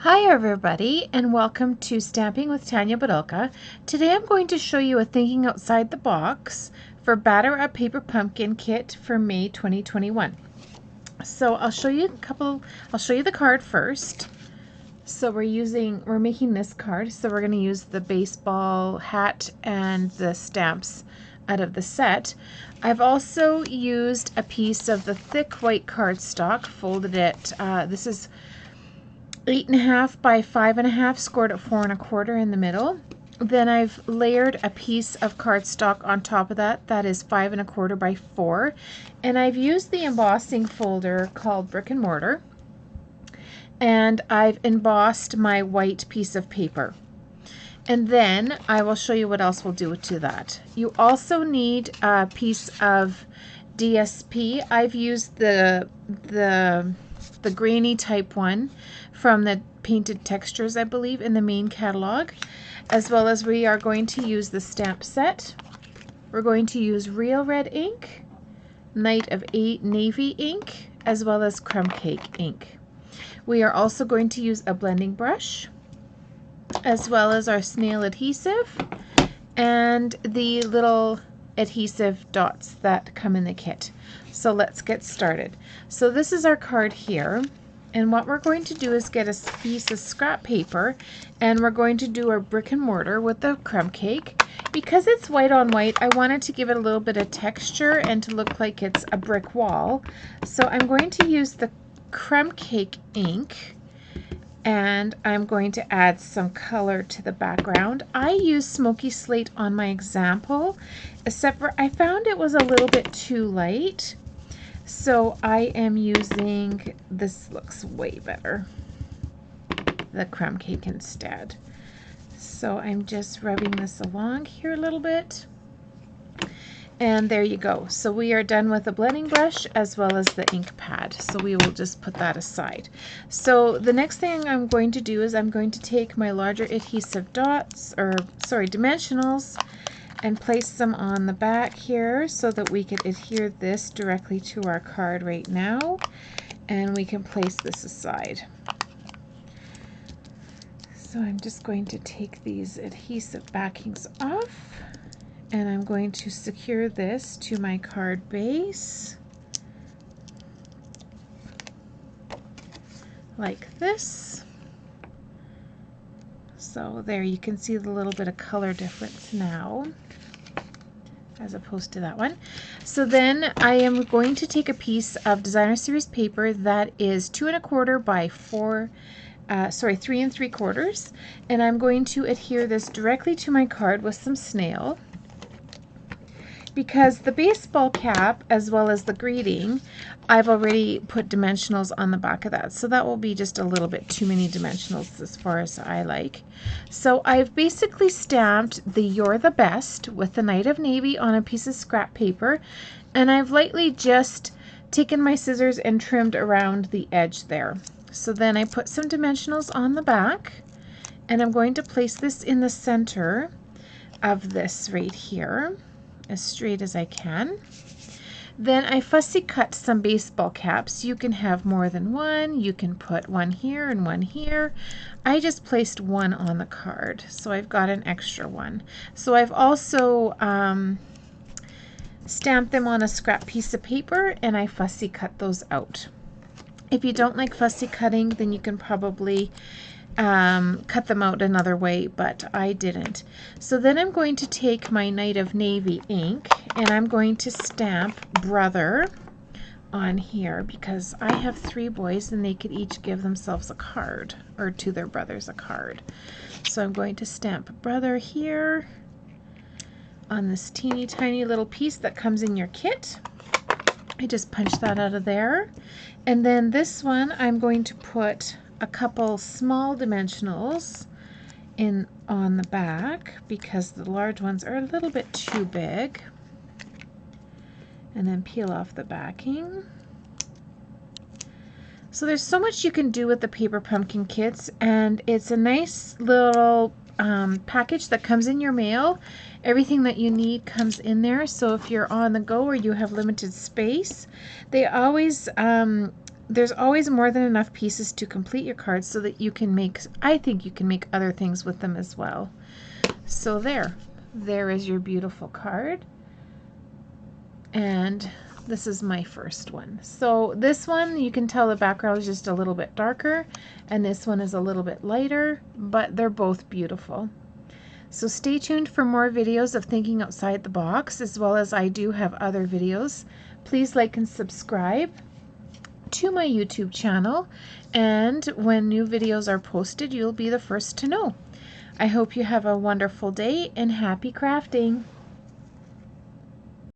Hi everybody, and welcome to Stamping with Tanya Badulka. Today I'm going to show you a thinking outside the box for Batter Up Paper Pumpkin kit for May 2021. So I'll show you the card first. So we're making this card, so we're going to use the baseball hat and the stamps out of the set. I've also used a piece of the thick white cardstock, folded it. This is 8.5 by 5.5, scored at 4 1/4 in the middle. Then I've layered a piece of cardstock on top of that. That is 5 1/4 by 4. And I've used the embossing folder called Brick and Mortar. And I've embossed my white piece of paper. And then I will show you what else we'll do to that. You also need a piece of DSP. I've used the grainy type one from the Painted Textures, I believe, in the main catalog, as well as we are going to use the stamp set. We're going to use Real Red ink, Night of 8 Navy ink, as well as Crumb Cake ink. We are also going to use a blending brush, as well as our snail adhesive and the little adhesive dots that come in the kit. So let's get started. So this is our card here, and what we're going to do is get a piece of scrap paper, and we're going to do our brick and mortar with the crumb cake. Because it's white on white, I wanted to give it a little bit of texture and to look like it's a brick wall. So I'm going to use the crumb cake ink, and I'm going to add some color to the background. I used Smoky Slate on my example, except for I found it was a little bit too light. So I am using, this looks way better, the crumb cake instead. So I'm just rubbing this along here a little bit. And there you go. So we are done with the blending brush as well as the ink pad. So we will just put that aside. So the next thing I'm going to do is I'm going to take my larger adhesive dots, or sorry, dimensionals, and place them on the back here so that we could adhere this directly to our card right now. And we can place this aside. So I'm just going to take these adhesive backings off, and I'm going to secure this to my card base like this. So there, you can see the little bit of color difference now as opposed to that one. So then I am going to take a piece of Designer Series paper that is 2 1/4 by 3 3/4, and I'm going to adhere this directly to my card with some snail. Because the baseball cap as well as the greeting, I've already put dimensionals on the back of that, so that will be just a little bit too many dimensionals as far as I like. So I've basically stamped the You're the Best with the Night of Navy on a piece of scrap paper, and I've lightly just taken my scissors and trimmed around the edge there. So then I put some dimensionals on the back, and I'm going to place this in the center of this right here, as straight as I can. Then I fussy cut some baseball caps. You can have more than one. You can put one here and one here. I just placed one on the card, so I've got an extra one. So I've also stamped them on a scrap piece of paper, and I fussy cut those out. If you don't like fussy cutting, then you can probably cut them out another way, but I didn't. So then I'm going to take my Night of Navy ink, and I'm going to stamp Brother on here, because I have 3 boys and they could each give themselves a card, or to their brothers a card. So I'm going to stamp Brother here on this teeny tiny little piece that comes in your kit. I just punched that out of there. And then this one I'm going to put a couple small dimensionals in on the back, because the large ones are a little bit too big. And then peel off the backing. So there's so much you can do with the paper pumpkin kits, and it's a nice little package that comes in your mail. Everything that you need comes in there, so if you're on the go or you have limited space, they always there's always more than enough pieces to complete your cards so that you can make, I think you can make other things with them as well. So there is your beautiful card. And this is my first one. So this one, you can tell the background is just a little bit darker, and this one is a little bit lighter, but they're both beautiful. So stay tuned for more videos of thinking outside the box, as well as I do have other videos. Please like and subscribe to my YouTube channel, and when new videos are posted, you'll be the first to know. I hope you have a wonderful day and happy crafting.